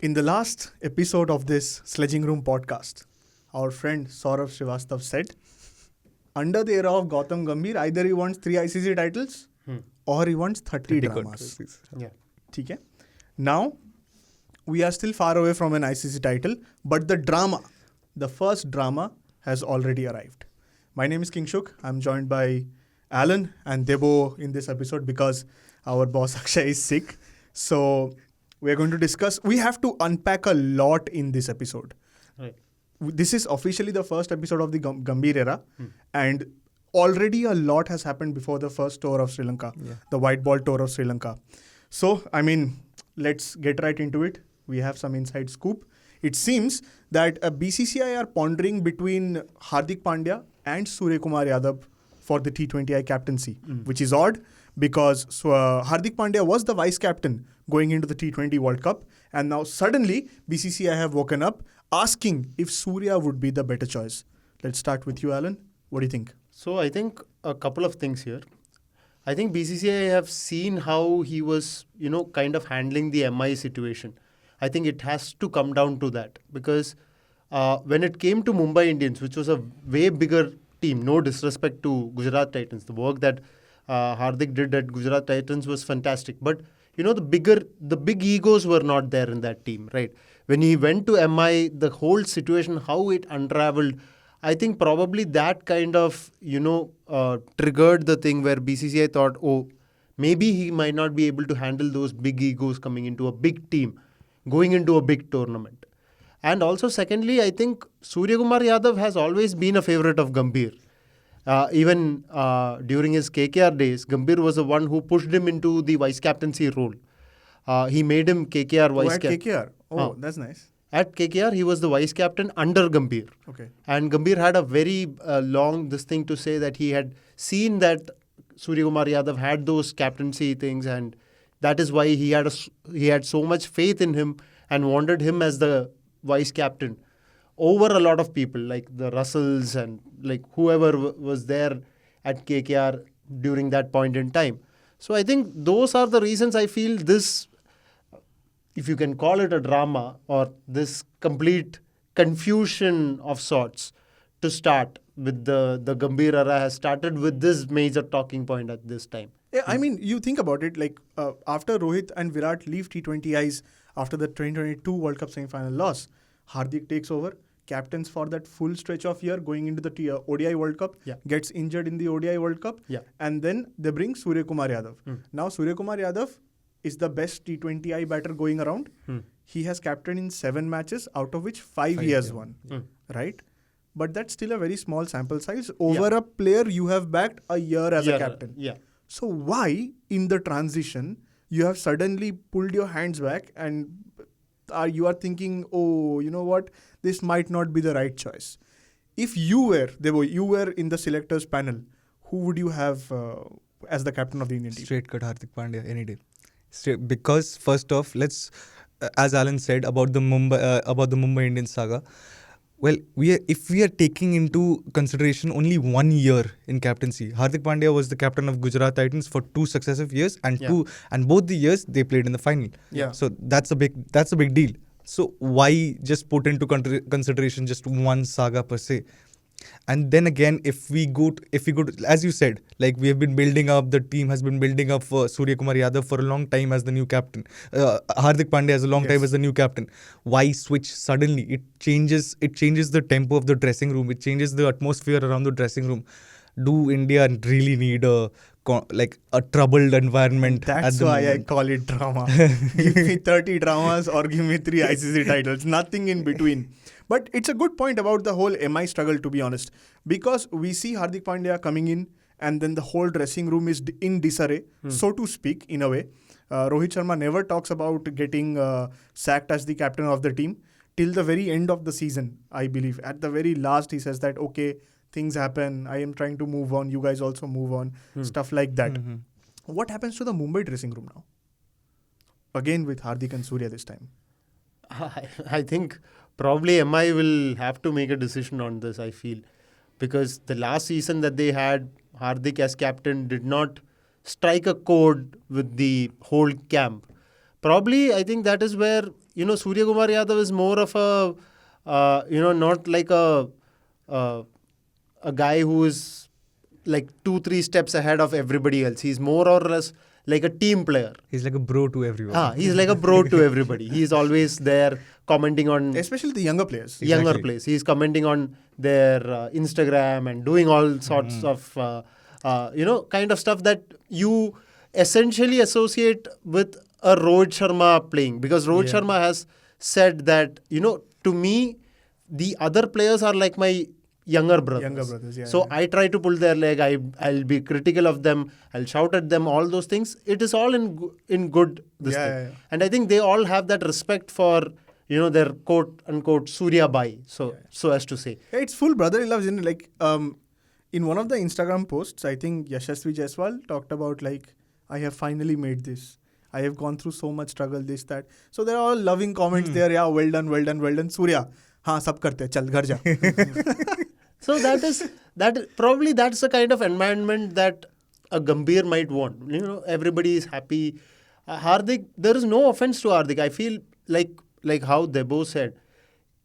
In the last episode of this Sledging Room podcast, our friend Saurav Srivastav said, under the era of Gautam Gambhir, either he wants 3 ICC titles or he wants 30 dramas. Yeah. Okay? Now, we are still far away from an ICC title, but the first drama has already arrived. My name is Kingshuk. I'm joined by Alan and Debo in this episode because our boss Akshay is sick. So, we're going to discuss. We have to unpack a lot in this episode. Right. This is officially the first episode of the Gambhir era, and already a lot has happened before the first tour of Sri Lanka, the white ball tour of Sri Lanka. So, let's get right into it. We have some inside scoop. It seems that BCCI are pondering between Hardik Pandya and Suryakumar Yadav for the T20I captaincy, which is odd because Hardik Pandya was the vice captain going into the T20 World Cup, and now suddenly BCCI have woken up asking if Surya would be the better choice. Let's start with you, Alan. What do you think? So I think a couple of things here. I think BCCI have seen how he was, kind of handling the MI situation. I think it has to come down to that because when it came to Mumbai Indians, which was a way bigger team, no disrespect to Gujarat Titans, the work that Hardik did at Gujarat Titans was fantastic. But, the big egos were not there in that team, right? When he went to MI, the whole situation, how it unraveled, I think probably that kind of, triggered the thing where BCCI thought, maybe he might not be able to handle those big egos coming into a big team, going into a big tournament. And also, secondly, I think Suryakumar Yadav has always been a favorite of Gambhir. Even during his KKR days, Gambhir was the one who pushed him into the vice captaincy role. He made him KKR vice captain. At KKR? That's nice. At KKR, he was the vice captain under Gambhir. Okay. And Gambhir had a very long thing to say that he had seen that Suryakumar Yadav had those captaincy things, and that is why he had so much faith in him and wanted him as the vice captain over a lot of people like the Russells and like whoever was there at KKR during that point in time. So I think those are the reasons I feel this, if you can call it a drama, or this complete confusion of sorts to start with the Gambhir era has started with this major talking point at this time. Yeah, you think about it, like after Rohit and Virat leave T20Is after the 2022 World Cup semi-final loss, Hardik takes over, captains for that full stretch of year going into the ODI World Cup, gets injured in the ODI World Cup, and then they bring Suryakumar Yadav. Now Suryakumar Yadav is the best T20I batter going around. He has captained in 7 matches, out of which 5 he has won, right? But that's still a very small sample size. Over a player you have backed a year as a captain. So why in the transition you have suddenly pulled your hands back and you are thinking, you know what, this might not be the right choice. If you were in the selectors panel, who would you have as the captain of the Indian team? Straight cut Hardik Pandya any day. Because first off, let's, as Alan said about the Mumbai Indians saga. Well, if we are taking into consideration only 1 year in captaincy, Hardik Pandya was the captain of Gujarat Titans for 2 successive years, and both the years they played in the final. So that's a big deal. So why just put into consideration just one saga per se? And then again, if we go to, as you said, like we have been building up, the team has been building up for Suryakumar Yadav for a long time as the new captain. Hardik Pandya has a long time as the new captain. Why switch suddenly? It changes the tempo of the dressing room. It changes the atmosphere around the dressing room. Do India really need a troubled environment? That's why I call it drama. Give me 30 dramas or give me 3 ICC titles. Nothing in between. But it's a good point about the whole MI struggle, to be honest. Because we see Hardik Pandya coming in and then the whole dressing room is in disarray, so to speak, in a way. Rohit Sharma never talks about getting sacked as the captain of the team till the very end of the season, I believe. At the very last, he says that, okay, things happen. I am trying to move on. You guys also move on. Stuff like that. What happens to the Mumbai dressing room now? Again with Hardik and Surya this time. I think probably MI will have to make a decision on this, I feel. Because the last season that they had, Hardik as captain did not strike a chord with the whole camp. Probably, I think that is where, Suryakumar Yadav is more of not like a guy who is like 2-3 steps ahead of everybody else. He's more or less like a team player. He's like a bro to everyone. He's like a bro to everybody. He's always there commenting on... Especially the younger players. Younger players. He's commenting on their Instagram and doing all sorts of, kind of stuff that you essentially associate with a Rohit Sharma playing. Because Rohit Sharma has said that, to me, the other players are like my younger brothers. So I try to pull their leg. I'll be critical of them. I'll shout at them. All those things. It is all in good. Thing. And I think they all have that respect for their quote unquote Surya Bai. So as to say, it's full brotherly love. Like in one of the Instagram posts, I think Yashasvi Jaiswal talked about like, I have finally made this. I have gone through so much struggle. This that. So they're all loving comments there. Yeah, well done. Surya. हाँ सब करते हैं चल घर जा. So that's the kind of environment that a Gambhir might want. Everybody is happy. Hardik, there is no offense to Hardik. I feel like how Debo said,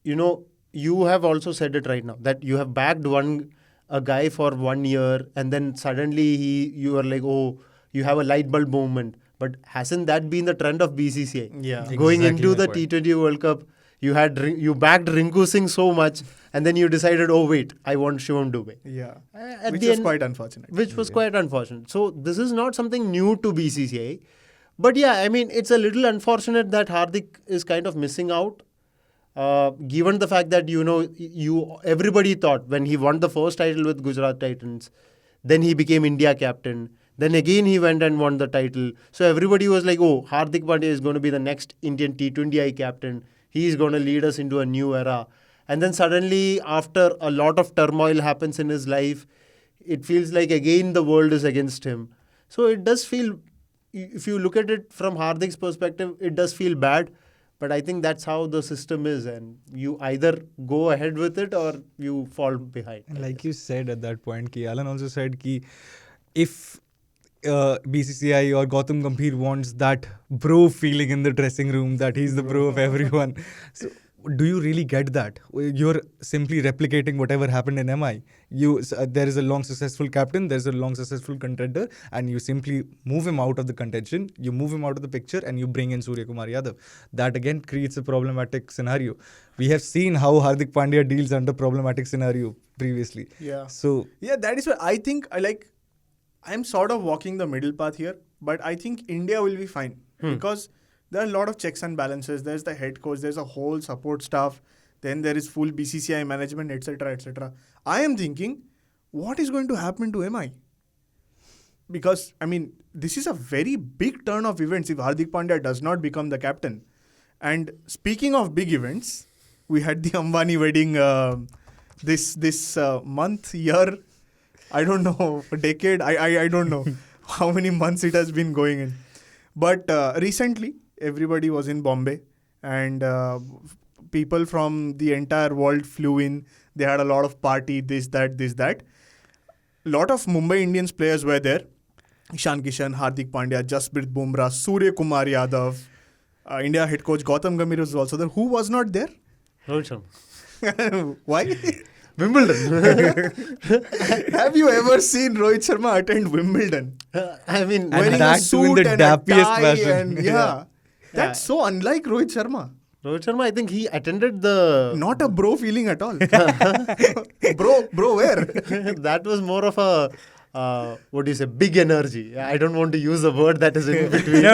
you have also said it right now that you have backed a guy for 1 year and then suddenly you are like, oh, you have a light bulb moment. But hasn't that been the trend of BCCI? Yeah, going into the T20 World Cup. You backed Rinku Singh so much, and then you decided, oh wait, I want Shubman Gill. Yeah, which was quite unfortunate. So this is not something new to BCCI, but yeah, I mean it's a little unfortunate that Hardik is kind of missing out, given the fact that everybody thought when he won the first title with Gujarat Titans, then he became India captain. Then again he went and won the title. So everybody was like, oh, Hardik Pandya is going to be the next Indian T20I captain. He is going to lead us into a new era. And then suddenly, after a lot of turmoil happens in his life, it feels like again the world is against him. So it does feel, if you look at it from Hardik's perspective, it does feel bad. But I think that's how the system is. And you either go ahead with it or you fall behind. And like you said at that point, Alan also said if BCCI or Gautam Gambhir wants that bro feeling in the dressing room, that he's the bro of everyone. So, do you really get that? You're simply replicating whatever happened in MI. There is a long successful captain, there's a long successful contender, and you simply move him out of the contention, you move him out of the picture, and you bring in Suryakumar Yadav. That again creates a problematic scenario. We have seen how Hardik Pandya deals under problematic scenario previously. Yeah. So that is what I think. I'm sort of walking the middle path here, but I think India will be fine because there are a lot of checks and balances. There's the head coach, there's a whole support staff, then there is full BCCI management, etc., etc. I am thinking, what is going to happen to MI? Because, I mean, this is a very big turn of events if Hardik Pandya does not become the captain. And speaking of big events, we had the Ambani wedding this month, year, I don't know, a decade. I don't know how many months it has been going in. But recently, everybody was in Bombay and people from the entire world flew in. They had a lot of party, this, that. A lot of Mumbai Indians players were there. Ishan Kishan, Hardik Pandya, Jasprit Bumrah, Suryakumar Yadav, India head coach Gautam Gambhir was also there. Who was not there? Rohit Sharma. Why? Wimbledon. Have you ever seen Rohit Sharma attend Wimbledon? I mean, wearing a suit and a tie and that's so unlike Rohit Sharma. Rohit Sharma, I think he attended the... Not a bro feeling at all. bro, where? That was more of a, big energy. I don't want to use a word that is in between.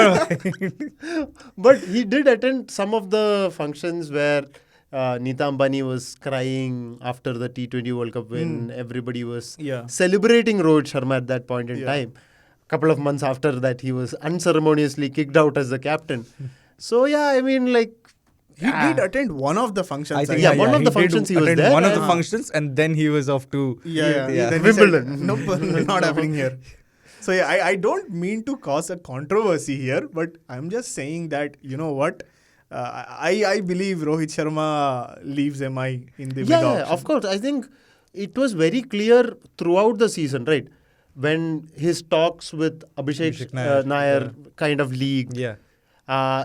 But he did attend some of the functions where Nita Ambani was crying after the T20 World Cup win. Everybody was celebrating Rohit Sharma at that point in time. A couple of months after that, he was unceremoniously kicked out as the captain. So, I mean, he did attend one of the functions. I think, one of the functions he was there. One of the functions, and then he was off to Wimbledon. Nope, not happening here. So, I don't mean to cause a controversy here, but I'm just saying that, you know what? I believe Rohit Sharma leaves MI in the mid-option. Yeah, of course. I think it was very clear throughout the season, right? When his talks with Abhishek Nair kind of leaked. Yeah.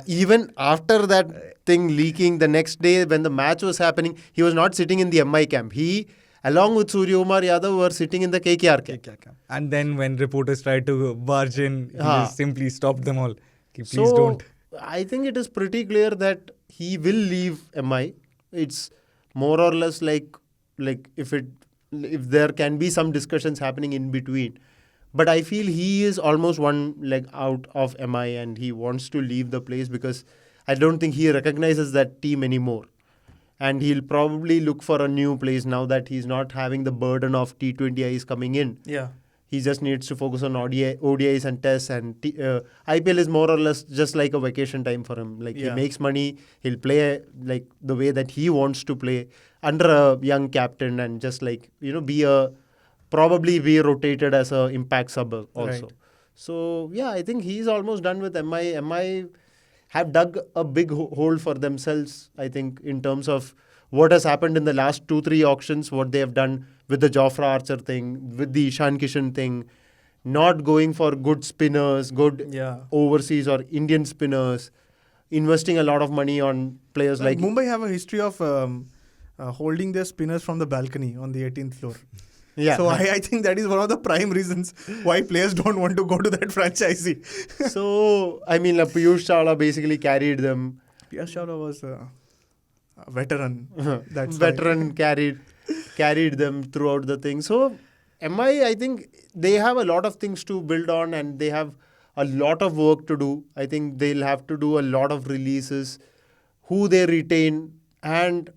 Even after that thing leaking, the next day when the match was happening, he was not sitting in the MI camp. He, along with Suryakumar Yadav, were sitting in the KKR camp. And then when reporters tried to barge in, he just simply stopped them all. Please So, don't. I think it is pretty clear that he will leave MI. It's more or less like if there can be some discussions happening in between. But I feel he is almost one leg out of MI and he wants to leave the place because I don't think he recognizes that team anymore. And he'll probably look for a new place now that he's not having the burden of T20Is coming in. Yeah. He just needs to focus on ODIs and tests, and IPL is more or less just like a vacation time for him. Like he makes money, he'll play like the way that he wants to play under a young captain, and just like probably be rotated as a impact sub also. Right. So yeah, I think he's almost done with MI. MI have dug a big hole for themselves. I think in terms of what has happened in the last 2-3 auctions, what they have done with the Jofra Archer thing, with the Ishan Kishan thing, not going for good spinners, good overseas or Indian spinners, investing a lot of money on players like Mumbai have a history of holding their spinners from the balcony on the 18th floor. Yeah. So I think that is one of the prime reasons why players don't want to go to that franchisee. So, I mean, Piyush Chawla basically carried them. Piyush Chawla was a veteran. That's Veteran carried them throughout the thing. So, MI, I think they have a lot of things to build on and they have a lot of work to do. I think they'll have to do a lot of releases, who they retain, and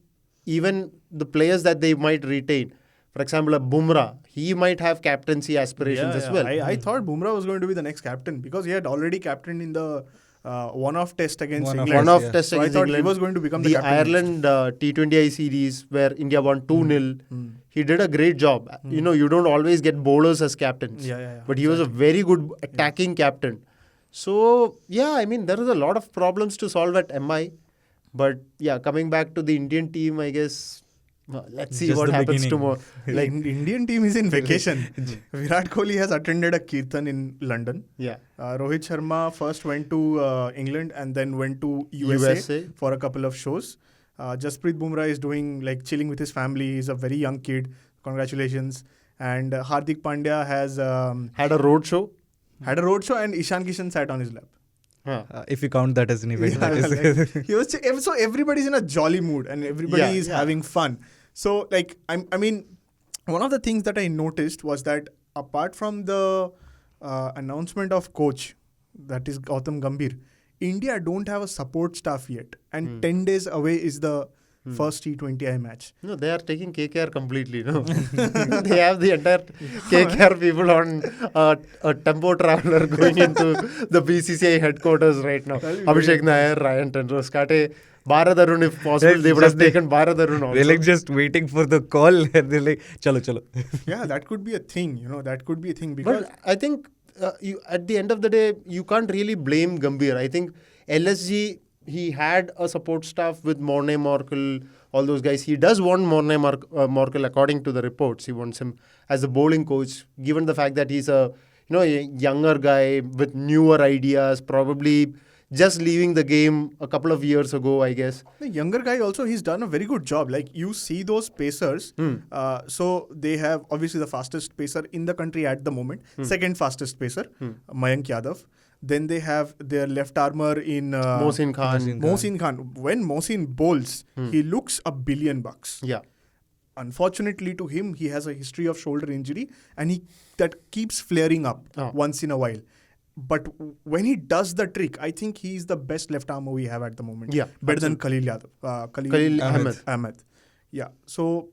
even the players that they might retain. For example, a Bumrah, he might have captaincy aspirations as well. I thought Bumrah was going to be the next captain because he had already captained in the one-off test against England. One-off test so against I thought England. he was going to become the captain. Ireland T20I series where India won 2-0. He did a great job. You know, you don't always get bowlers as captains. But he was a very good attacking captain. So, yeah, I mean, there is a lot of problems to solve at MI. But, yeah, coming back to the Indian team, I guess... let's see Just what the happens beginning. tomorrow. Like Indian team is in vacation. Virat Kohli has attended a kirtan in London. Yeah. Rohit Sharma first went to England and then went to USA for a couple of shows. Jasprit Bumrah is doing like chilling with his family. He's a very young kid. Congratulations. And Hardik Pandya has Had a road show. And Ishan Kishan sat on his lap. If you count that as an event, that is. So everybody's in a jolly mood and everybody is having fun. So like I mean, one of the things that I noticed was that apart from the announcement of coach, that is Gautam Gambhir, India don't have a support staff yet, and 10 days away is the first T20I match. No, they are taking KKR completely. No, they have the entire KKR people on a tempo traveler going into the BCCI headquarters right now. Abhishek Nair, Ryan Tendros, Kate, Bharat Arun, if possible, they would have taken Bharat Arun also. They're like just waiting for the call and they're like, chalo. Yeah, that could be a thing. That could be a thing because But I think at the end of the day, you can't really blame Gambhir. I think LSG, he had a support staff with Morne Morkel, all those guys. He does want Morne Morkel, according to the reports. He wants him as a bowling coach, given the fact that he's a younger guy with newer ideas, probably just leaving the game a couple of years ago, I guess. The younger guy also, he's done a very good job. Like you see those pacers. So they have obviously the fastest pacer in the country at the moment. Second fastest pacer, Mayank Yadav. Then they have their left armour in Mohsin Khan. When Mohsin bowls, he looks $1 billion. Yeah. Unfortunately to him, he has a history of shoulder injury and that keeps flaring up once in a while. But when he does the trick, I think he's the best left armour we have at the moment. Yeah, better than Khalil Yadav. Khalil Ahmed. Yeah. So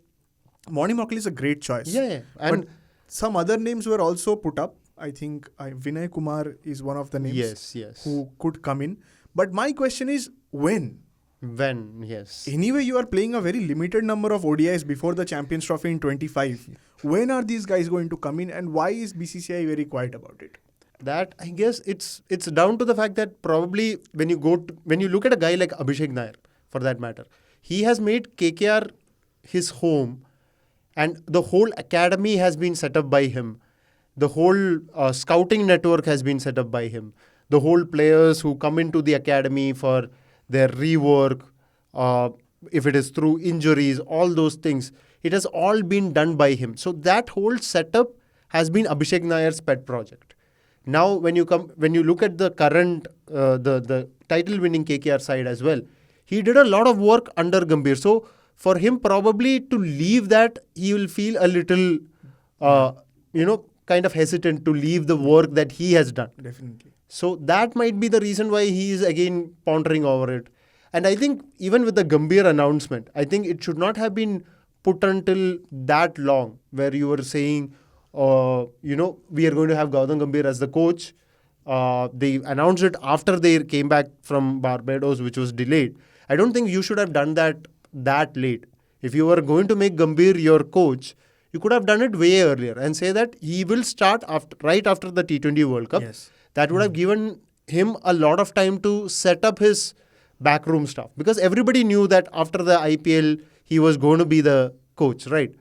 Morne Morkel is a great choice. Yeah. And but some other names were also put up. I think Vinay Kumar is one of the names who could come in. But my question is, when? Yes. Anyway, you are playing a very limited number of ODIs before the Champions Trophy in 25. When are these guys going to come in and why is BCCI very quiet about it? That, I guess, it's down to the fact that probably when you look at a guy like Abhishek Nair, for that matter, he has made KKR his home and the whole academy has been set up by him. The whole scouting network has been set up by him. the whole players who come into the academy for their rework, if it is through injuries, all those things, it has all been done by him. So that whole setup has been Abhishek Nayar's pet project. Now, when you look at the current, the title-winning KKR side as well, he did a lot of work under Gambhir. So for him, probably to leave that, he will feel a little, kind of hesitant to leave the work that he has done. Definitely. So that might be the reason why he is again pondering over it. And I think even with the Gambhir announcement, I think it should not have been put until that long, where you were saying, we are going to have Gautam Gambhir as the coach. They announced it after they came back from Barbados, which was delayed. I don't think you should have done that late. If you were going to make Gambhir your coach, you could have done it way earlier and say that he will start right after the T20 World Cup. Yes. That would have given him a lot of time to set up his backroom stuff, because everybody knew that after the IPL he was going to be the coach, right?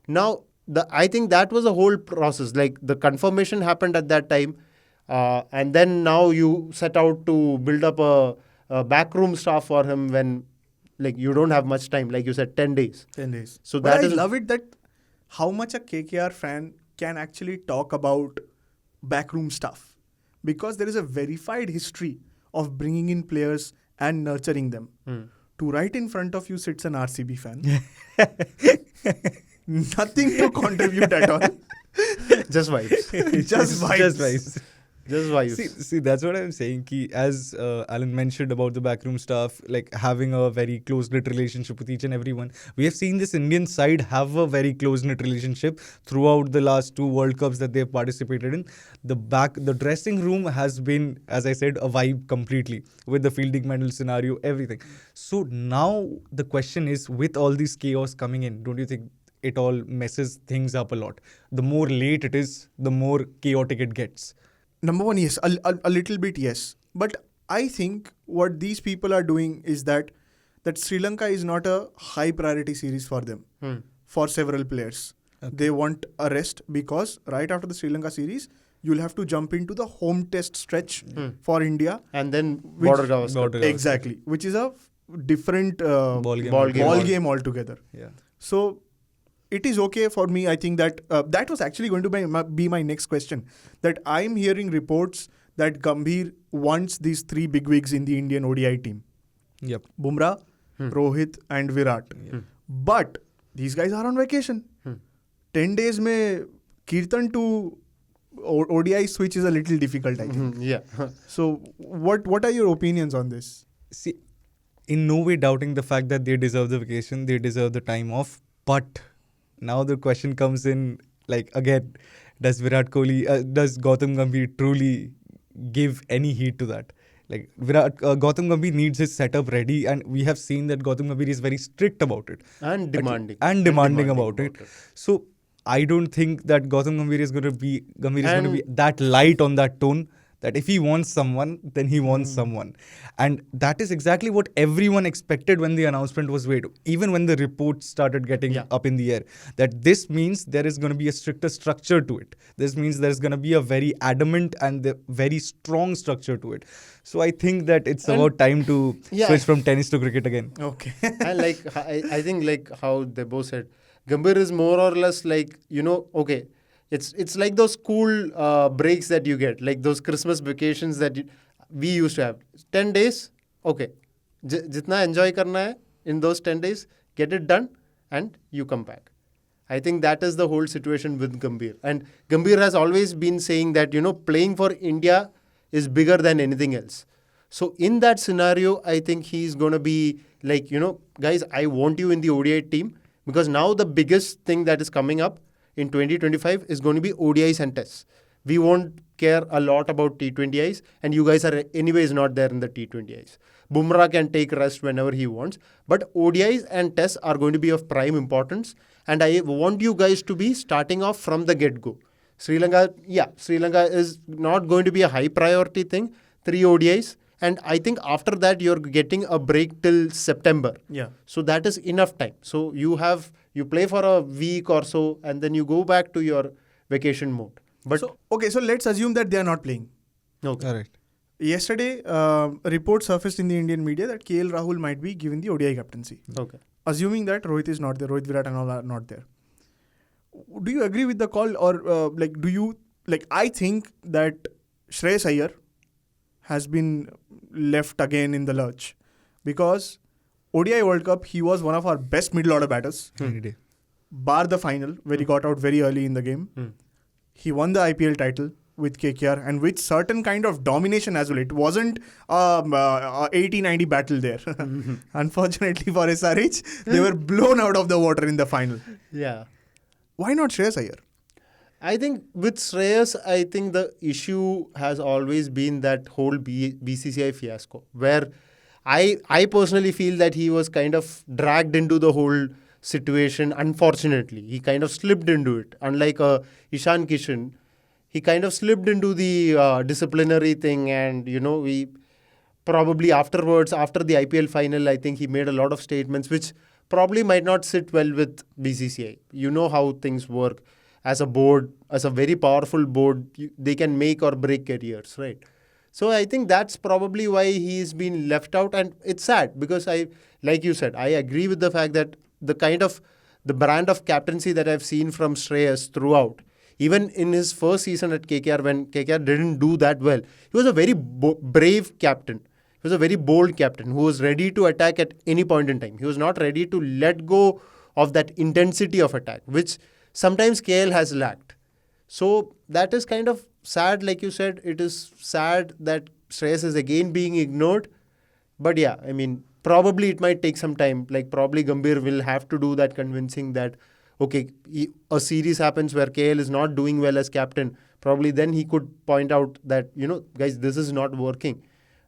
Now, I think that was a whole process. Like, the confirmation happened at that time, and then now you set out to build up a backroom staff for him when, like, you don't have much time. Like you said, 10 days. 10 days. So but I love it that how much a KKR fan can actually talk about backroom stuff, because there is a verified history of bringing in players and nurturing them. To right in front of you sits an RCB fan. Nothing to contribute at all. Just vibes. Just vibes. Just vibes. Just vibes. See, that's what I'm saying. As Alan mentioned about the backroom staff, like having a very close-knit relationship with each and everyone. We have seen this Indian side have a very close-knit relationship throughout the last 2 World Cups that they've participated in. The dressing room has been, as I said, a vibe completely, with the fielding medal scenario, everything. So now the question is, with all this chaos coming in, don't you think it all messes things up a lot? The more late it is, the more chaotic it gets. Number one, yes. A little bit, yes. But I think what these people are doing is that Sri Lanka is not a high priority series for them, for several players. Okay. They want a rest, because right after the Sri Lanka series, you'll have to jump into the home test stretch for India. And then border Gavaskar. Exactly. Which is a different ball game altogether. Yeah. So it is okay for me. I think that that was actually going to be my next question. That I'm hearing reports that Gambhir wants these 3 bigwigs in the Indian ODI team. Yep. Bumrah, Rohit and Virat. But these guys are on vacation. 10 days mein Kirtan to ODI switch is a little difficult, I think. Yeah. So what are your opinions on this? See, in no way doubting the fact that they deserve the vacation, they deserve the time off. But now the question comes in, like, again, does Gautam Gambhir truly give any heed to that? Like, Gautam Gambhir needs his setup ready, and we have seen that Gautam Gambhir is very strict about it. And demanding. Demanding about it. So I don't think that Gautam Gambhir is going to be that light on that tone, that if he wants someone, then he wants someone. And that is exactly what everyone expected when the announcement was made, even when the reports started getting up in the air, that this means there is going to be a stricter structure to it. This means there is going to be a very adamant and very strong structure to it. So I think that it's about time to switch from tennis to cricket again. Okay. And I think like how they both said, Gambhir is more or less like, okay, it's like those school breaks that you get, like those Christmas vacations that we used to have. 10 days, okay. Jitna enjoy karna hai in those 10 days, get it done and you come back. I think that is the whole situation with Gambhir. And Gambhir has always been saying that, playing for India is bigger than anything else. So in that scenario, I think he's going to be like, guys, I want you in the ODI team, because now the biggest thing that is coming up in 2025 is going to be ODIs and tests. We won't care a lot about T20Is, and you guys are anyways not there in the T20Is. Bumrah can take rest whenever he wants, but ODIs and tests are going to be of prime importance, and I want you guys to be starting off from the get-go. Sri Lanka is not going to be a high priority thing, 3 ODIs, and I think after that you're getting a break till September. Yeah. So that is enough time. So you play for a week or so, and then you go back to your vacation mode. But so let's assume that they are not playing. Okay. All right. Yesterday, reports surfaced in the Indian media that KL Rahul might be given the ODI captaincy. Okay. Assuming that Rohit is not there, Rohit, Virat and all are not there. Do you agree with the call, or do you I think that Shreyas Iyer has been left again in the lurch, because ODI World Cup he was one of our best middle order batters. Any day. Bar the final where he got out very early in the game. He won the IPL title with KKR and with certain kind of domination as well. It wasn't 80-90 battle there. Unfortunately for SRH, they were blown out of the water in the final. Yeah. Why not Shreyas Iyer? I think with Shreyas, I think the issue has always been that whole BCCI fiasco, where I personally feel that he was kind of dragged into the whole situation. Unfortunately, he kind of slipped into it. Unlike Ishan Kishan, he kind of slipped into the disciplinary thing, and we probably afterwards, after the IPL final, I think he made a lot of statements which probably might not sit well with BCCI. You know how things work. As a board, as a very powerful board, they can make or break careers, right? So I think that's probably why he's been left out, and it's sad because like you said, I agree with the fact that the brand of captaincy that I've seen from Shreyas throughout, even in his first season at KKR when KKR didn't do that well, he was a very brave captain. He was a very bold captain who was ready to attack at any point in time. He was not ready to let go of that intensity of attack, which sometimes KL has lacked. So that is kind of sad, like you said. It is sad that Shreyas is again being ignored. But yeah, I mean, probably it might take some time. Like probably Gambhir will have to do that convincing that, okay, a series happens where KL is not doing well as captain. Probably then he could point out that, guys, this is not working.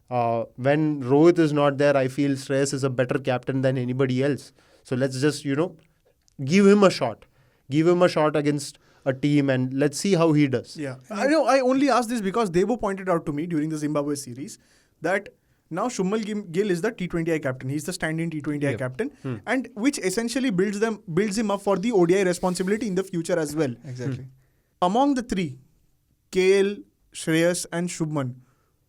When Rohit is not there, I feel Shreyas is a better captain than anybody else. So let's just, give him a shot. Give him a shot against a team and let's see how he does. Yeah. I know. I only asked this because Debo pointed out to me during the Zimbabwe series that now Shubman Gill is the T20I captain. He's the stand-in T20I captain, and which essentially builds him up for the ODI responsibility in the future as well. Exactly. Among the three, KL, Shreyas and Shubman,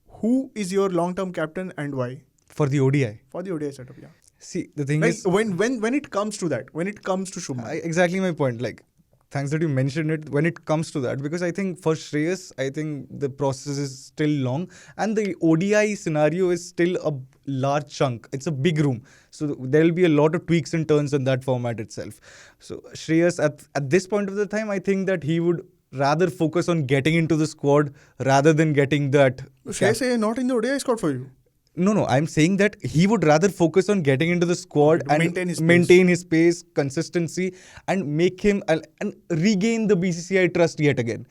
who is your long-term captain and why? For the ODI. For the ODI setup, yeah. See, the thing is, when it comes to that, when it comes to Shubman, exactly my point. Like, thanks that you mentioned it. When it comes to that, because I think for Shreyas, I think the process is still long, and the ODI scenario is still a large chunk. It's a big room, so there will be a lot of tweaks and turns in that format itself. So Shreyas, at this point of the time, I think that he would rather focus on getting into the squad rather than getting that. Shreyas Iyer not in the ODI squad for you. No, I'm saying that he would rather focus on getting into the squad and maintain his pace, consistency, and make him and regain the BCCI trust yet again.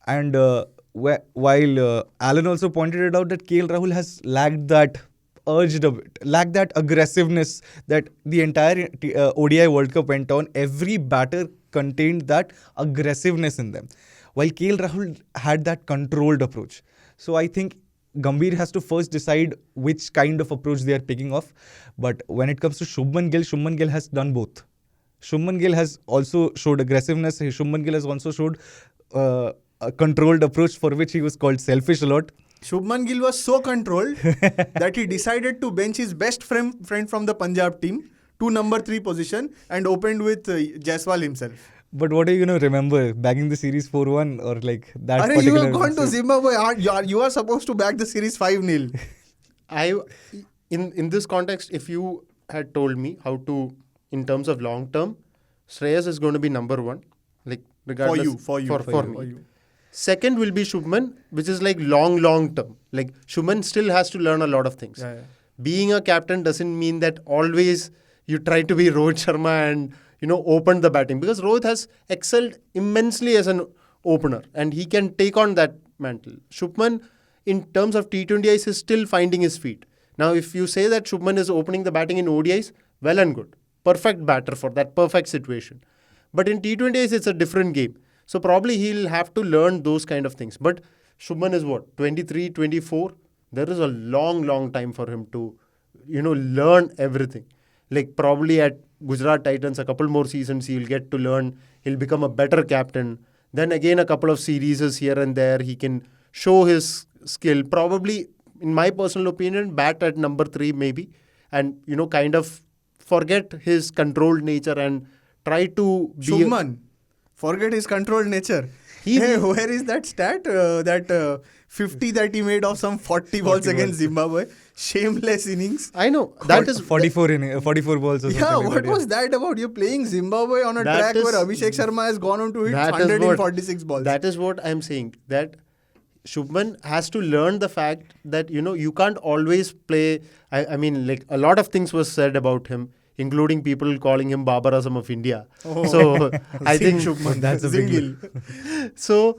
And while Alan also pointed it out that KL Rahul has lacked that lacked that aggressiveness that the entire ODI World Cup went on. Every batter contained that aggressiveness in them, while KL Rahul had that controlled approach. So I think Gambhir has to first decide which kind of approach they are picking off. But when it comes to Shubman Gill has done both. Shubman Gill has also showed aggressiveness. Shubman Gill has also showed a controlled approach, for which he was called selfish a lot. Shubman Gill was so controlled that he decided to bench his best friend from the Punjab team to number 3 position and opened with Jaiswal himself. But what are you going to remember? Bagging the series 4-1 or like that Arey, particular... you have gone to Zimbabwe. You are supposed to bag the series 5-0. In this context, if you had told me how to, in terms of long term, Shreyas is going to be number 1. Like regardless For me. Second will be Shubman, which is like long term. Like Shubman still has to learn a lot of things. Yeah. Being a captain doesn't mean that always you try to be Rohit Sharma and open the batting, because Rohit has excelled immensely as an opener and he can take on that mantle. Shubman, in terms of T20Is, is still finding his feet. Now, if you say that Shubman is opening the batting in ODIs, well and good. Perfect batter for that perfect situation. But in T20Is, it's a different game. So probably he'll have to learn those kind of things. But Shubman is what, 23, 24? There is a long time for him to, learn everything. Like probably at Gujarat Titans, a couple more seasons, he'll get to learn. He'll become a better captain. Then again, a couple of series here and there, he can show his skill. Probably in my personal opinion, bat at number 3 maybe, and kind of forget his controlled nature and try to be. Shubman, forget his controlled nature. Where is that stat? That 50 that he made of some 40 balls against Zimbabwe. Shameless innings. I know. That is 44 balls or something. Yeah, like what that, was that about? You're playing Zimbabwe on a track where Abhishek Sharma has gone on to hit 146 balls. That is what I'm saying. That Shubman has to learn the fact that, you can't always play. I mean, like a lot of things was said about him, including people calling him Babar Azam of India. Oh. So I think Shubman, that's a big Zingil. So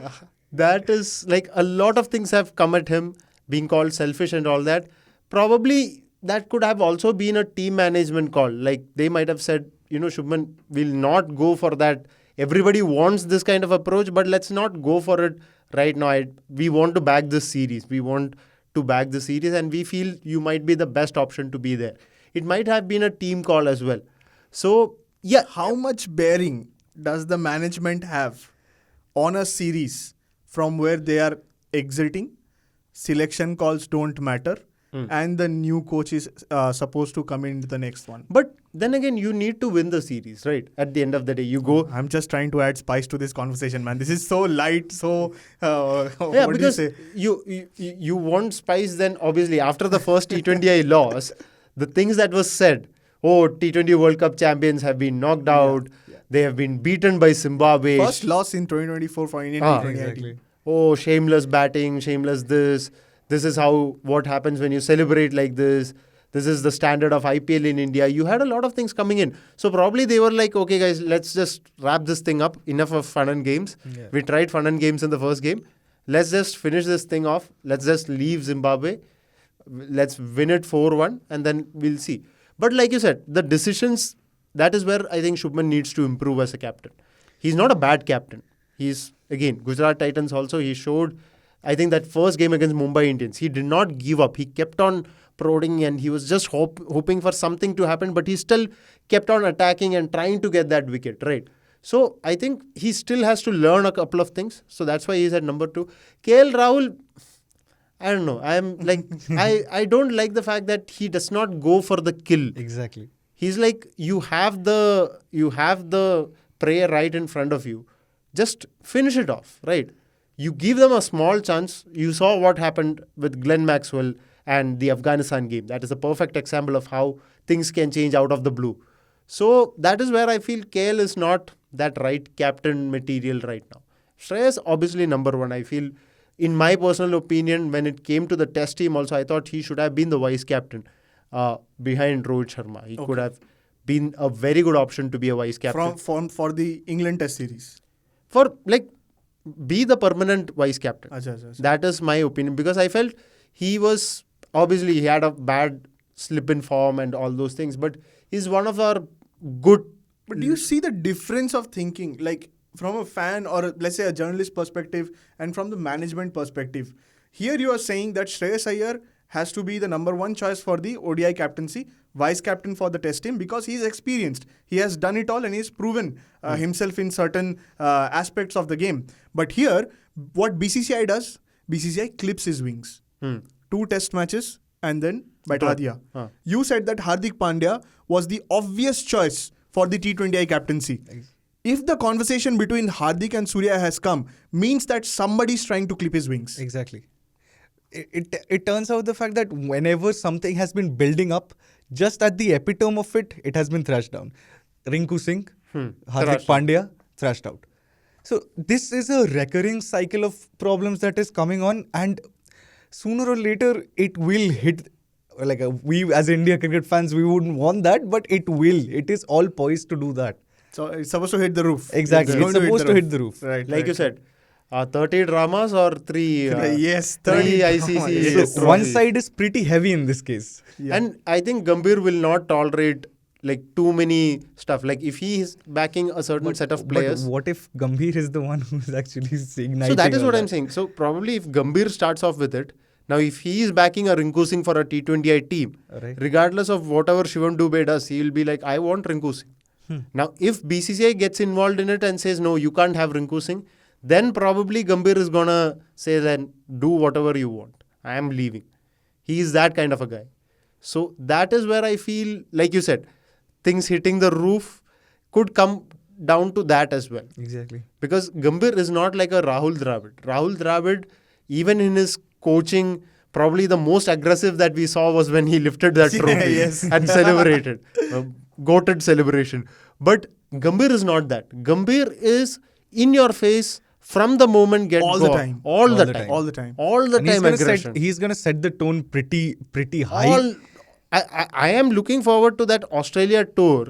that is like a lot of things have come at him, being called selfish and all that. Probably that could have also been a team management call. Like they might have said, Shubman will not go for that. Everybody wants this kind of approach, but let's not go for it right now. We want to back this series. And we feel you might be the best option to be there. It might have been a team call as well. So, yeah. How much bearing does the management have on a series from where they are exiting? Selection calls don't matter. And the new coach is supposed to come into the next one. But then again, you need to win the series, right? At the end of the day, you go. I'm just trying to add spice to this conversation, man. This is so light, so... yeah, because you want spice, then obviously after the first T20I loss, the things that was said, T20 World Cup champions have been knocked out, they have been beaten by Zimbabwe. First loss in 2024 for Indian T20 exactly. team. Shameless batting, shameless this. This is what happens when you celebrate like this. This is the standard of IPL in India. You had a lot of things coming in. So probably they were like, okay guys, let's just wrap this thing up. Enough of fun and games. Yeah. We tried fun and games in the first game. Let's just finish this thing off. Let's just leave Zimbabwe. Let's win it 4-1 and then we'll see. But like you said, the decisions, that is where I think Shubman needs to improve as a captain. He's not a bad captain. He's, again, Gujarat Titans also, he showed, I think that first game against Mumbai Indians, he did not give up. He kept on prodding and he was just hoping for something to happen, but he still kept on attacking and trying to get that wicket, right? So I think he still has to learn a couple of things. So that's why he's at number 2. KL Rahul, I don't know. I'm like, I don't like the fact that he does not go for the kill. Exactly. He's like, you have the prey right in front of you. Just finish it off, right? You give them a small chance. You saw what happened with Glenn Maxwell and the Afghanistan game. That is a perfect example of how things can change out of the blue. So that is where I feel KL is not that right captain material right now. Shreyas, obviously number 1. I feel, in my personal opinion, when it came to the test team also, I thought he should have been the vice captain behind Rohit Sharma. He could have been a very good option to be a vice captain. For the England test series? Be the permanent vice captain. Achha. That is my opinion, because I felt he had a bad slip in form and all those things, but he's one of our good. But do you see the difference of thinking, like from a fan or let's say a journalist perspective and from the management perspective? Here you are saying that Shreyas Iyer has to be the number 1 choice for the ODI captaincy, vice captain for the test team, because he's experienced. He has done it all and he's proven himself in certain aspects of the game. But here, what BCCI does, BCCI clips his wings. 2 test matches and then Baitadhya. You said that Hardik Pandya was the obvious choice for the T20I captaincy. If the conversation between Hardik and Surya has come, means that somebody's trying to clip his wings. Exactly. It turns out the fact that whenever something has been building up, just at the epitome of it, it has been thrashed down. Rinku Singh, Hardik Pandya, thrashed out. So this is a recurring cycle of problems that is coming on, and sooner or later it will hit. We as India cricket fans, we wouldn't want that, but it will. It is all poised to do that. So it's supposed to hit the roof. Exactly. It's supposed to hit the roof. Right. You said. 30 dramas or 3? Yes, 3 ICC. Yes. So one side is pretty heavy in this case. Yeah. And I think Gambhir will not tolerate too many stuff. If he is backing a certain set of players. But what if Gambhir is the one who is actually igniting? So that is what I'm saying. So probably if Gambhir starts off with it, now if he is backing a Rinku Singh for a T20I team, regardless of whatever Shivam Dubey does, he will be like, I want Rinku Singh. Now if BCCI gets involved in it and says, no, you can't have Rinku Singh, then probably Gambhir is going to say, then do whatever you want. I am leaving. He is that kind of a guy. So that is where I feel, like you said, things hitting the roof could come down to that as well. Exactly. Because Gambhir is not like a Rahul Dravid. Rahul Dravid, even in his coaching, probably the most aggressive that we saw was when he lifted that trophy Yes. and celebrated. Goated celebration. But Gambhir is not that. Gambhir is in your face from the moment get All go. the time. All the time. All the time. All the And time aggression. he's gonna set the tone pretty high. I am looking forward to that Australia tour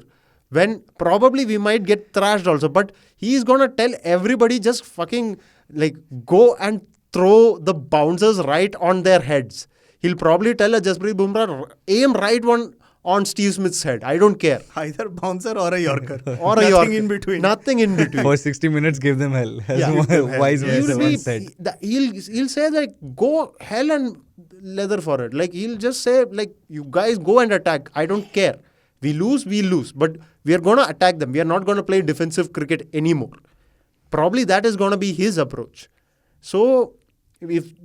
when probably we might get thrashed also. But he's going to tell everybody just fucking like go and throw the bouncers right on their heads. He'll probably tell a Jasprit Bumrah, aim right one on Steve Smith's head. I don't care. Either bouncer or a Yorker. Or Nothing a Yorker. in between. Nothing in between. For 60 minutes, give them hell. As Yeah. Give them hell. wise Yes. words He'll once be, said. he'll say like go hell and leather for it. Like he'll just say like you guys go and attack. I don't care. We lose, but we are going to attack them. We are not going to play defensive cricket anymore. Probably that is going to be his approach. So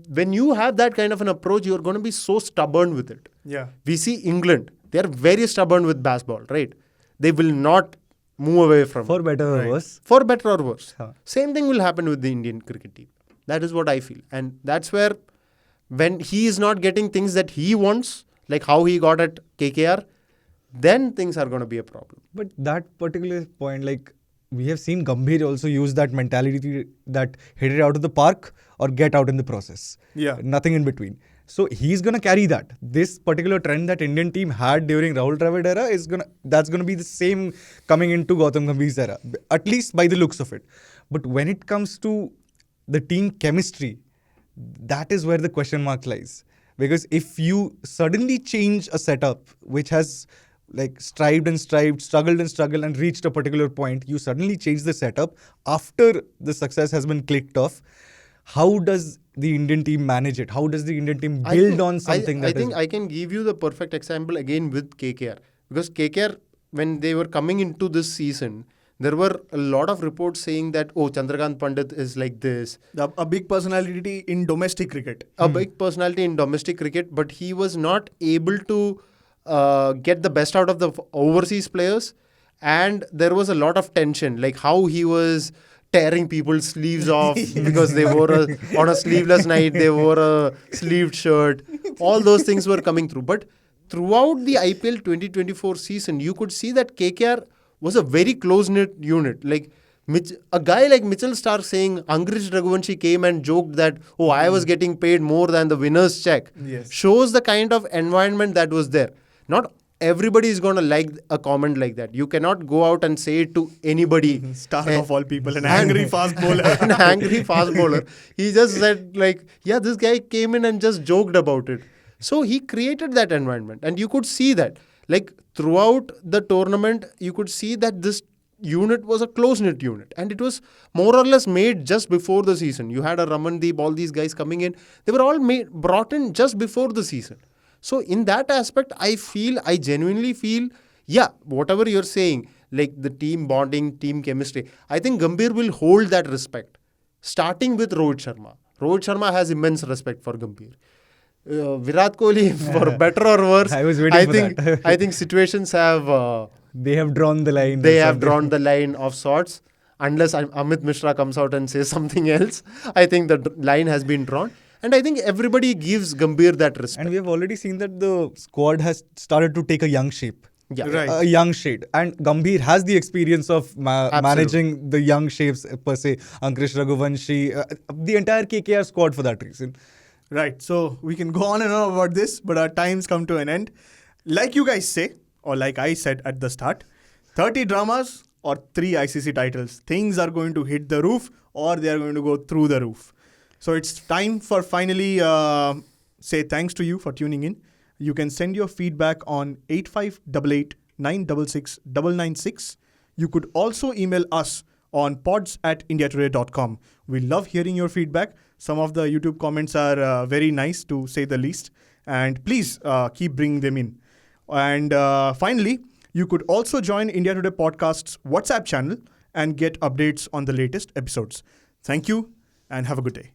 when you have that kind of an approach, you're going to be so stubborn with it. Yeah. We see England. They are very stubborn with baseball, right? They will not move away from For it. better or Right. worse. For better or worse. Huh. Same thing will happen with the Indian cricket team. That is what I feel. And that's where when he is not getting things that he wants, like how he got at KKR, then things are going to be a problem. But that particular point, like we have seen Gambhir also use that mentality that hit it out of the park or get out in the process. Yeah. Nothing in between. So he's gonna carry that. This particular trend that Indian team had during Rahul Dravid era that's gonna be the same coming into Gautam Gambhir's era, at least by the looks of it. But when it comes to the team chemistry, that is where the question mark lies. Because if you suddenly change a setup which has like struggled and reached a particular point, you suddenly change the setup after the success has been clicked off. How does the Indian team manage it? How does the Indian team build on something I think I can give you the perfect example again with KKR. Because KKR, when they were coming into this season, there were a lot of reports saying that, oh, Chandrakant Pandit is like this. A big personality in domestic cricket. A big personality in domestic cricket, but he was not able to get the best out of the overseas players. And there was a lot of tension, like how he was tearing people's sleeves off because they wore on a sleeveless night, they wore a sleeved shirt. All those things were coming through. But throughout the IPL 2024 season, you could see that KKR was a very close-knit unit. Like a guy like Mitchell Stark saying Angrish Raghuvanshi came and joked that, oh, I was getting paid more than the winner's check. Yes. Shows the kind of environment that was there. Not everybody is going to like a comment like that. You cannot go out and say it to anybody. Stark of all people, an angry fast bowler. An angry fast bowler. He just said like, yeah, this guy came in and just joked about it. So he created that environment. And you could see that. Like throughout the tournament, you could see that this unit was a close-knit unit. And it was more or less made just before the season. You had a Ramandeep, all these guys coming in. They were all brought in just before the season. So in that aspect, I genuinely feel, yeah, whatever you're saying, like the team bonding, team chemistry, I think Gambhir will hold that respect, starting with Rohit Sharma. Rohit Sharma has immense respect for Gambhir. Virat Kohli, for better or worse, I was waiting for that. I think situations have... they have drawn the line. They have drawn the line of sorts. Unless Amit Mishra comes out and says something else, I think the line has been drawn. And I think everybody gives Gambhir that respect. And we have already seen that the squad has started to take a young shape. Yeah. Right. A young shade. And Gambhir has the experience of managing the young shapes per se. Angrish Raghuvanshi, the entire KKR squad for that reason. Right. So we can go on and on about this, but our time's come to an end. Like you guys say, or like I said at the start, 30 dramas or 3 ICC titles. Things are going to hit the roof or they are going to go through the roof. So it's time for finally say thanks to you for tuning in. You can send your feedback on 8588 966 996. You could also email us on pods@indiatoday.com. We love hearing your feedback. Some of the YouTube comments are very nice, to say the least. And please keep bringing them in. And finally, you could also join India Today Podcast's WhatsApp channel and get updates on the latest episodes. Thank you and have a good day.